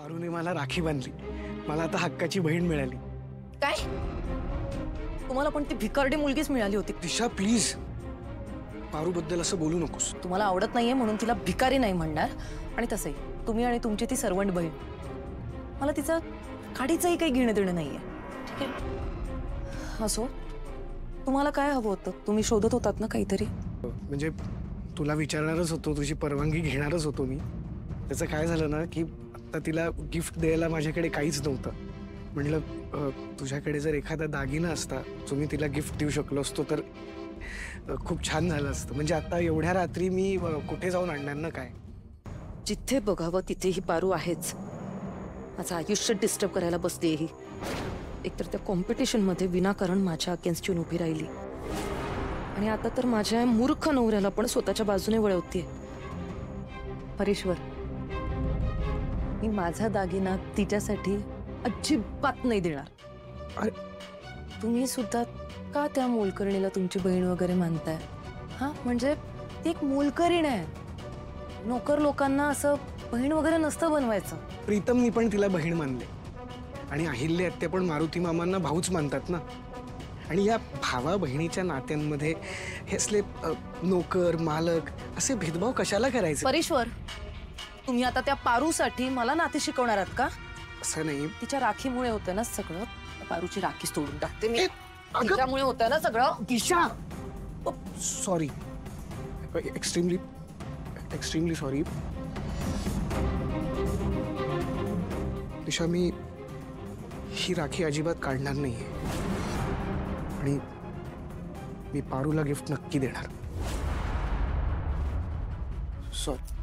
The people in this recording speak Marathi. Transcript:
पारूने मला राखी बांधली, मला आता हक्काची बहीण मिळाली। काय? तुम्हाला पण ती भिकारडी मुलगीच मिळाली होती? दिशा प्लीज, पारू बद्दल असं बोलू नकोस। तुम्हाला आवडत नाहीये म्हणून तिला भिकारी नाही म्हणणार, आणि तसंही तुम्ही आणि तुमची ती सर्वंट बहीण, मला तिचा काडीचंही काही घेणं देणं नाहीये, ठीक आहे? असो, तुम्हाला काय हवं होतं? तुम्ही शोधत होतात ना काहीतरी? म्हणजे तुला विचारणारच होतो, तुझी परवानगी घेणारच होतो मी। त्याचं काय झालं ना की आता तिला गिफ्ट द्यायला माझ्याकडे काहीच नव्हतं। म्हणलं तुझ्याकडे जर एखादा दागिना असता जो मी तिला गिफ्ट देऊ शकलो असतो तर खूप छान झालं असतं। म्हणजे आता एवढ्या रात्री मी कुठे जाऊन आणणार ना काय? जिथे बघावं तिथे ही पारू आहेच। माझं आयुष्य डिस्टर्ब करायला बसली ही। एकतर त्या कॉम्पिटिशन मध्ये विनाकारण माझ्या अगेन्स्ट येऊन उभी राहिली, आणि आता तर माझ्या मूर्ख नवऱ्याला पण स्वतःच्या बाजूने वळवते। परेश्वर, मी माझा दागिना तिच्यासाठी अजिबात नाही देणार। अरे तुम्ही सुद्धा का त्या मोलकरणीला तुमची बहीण वगैरे मानताय? हा, म्हणजे ती एक मोलकरीण आहे, नोकर लोकांना असं बहीण वगैरे नसतं बनवायचं। प्रीतमनी पण तिला बहीण मानले, आणि अहिल्य आत्या पण मारुती मामांना भाऊच मानतात ना। आणि या भावा बहिणीच्या नात्यांमध्ये हे असले नोकर मालक असे भेदभाव कशाला करायचे? परेश्वर, तुम्ही आता त्या पारूसाठी मला नाते शिकवणार आहात का? असं नाही। तिच्या राखीमुळे होतं ना सगळं। पारूची राखीच तोडून टाकते मी। अगं तिच्यामुळे होतं ना सगळं। दिशा, सॉरी, एक्स्ट्रीमली एक्स्ट्रीमली सॉरी। दिशा, मी ही राखी अजिबात काढणार नाहीये, आणि मी पारूला गिफ्ट नक्की देणार। सॉरी।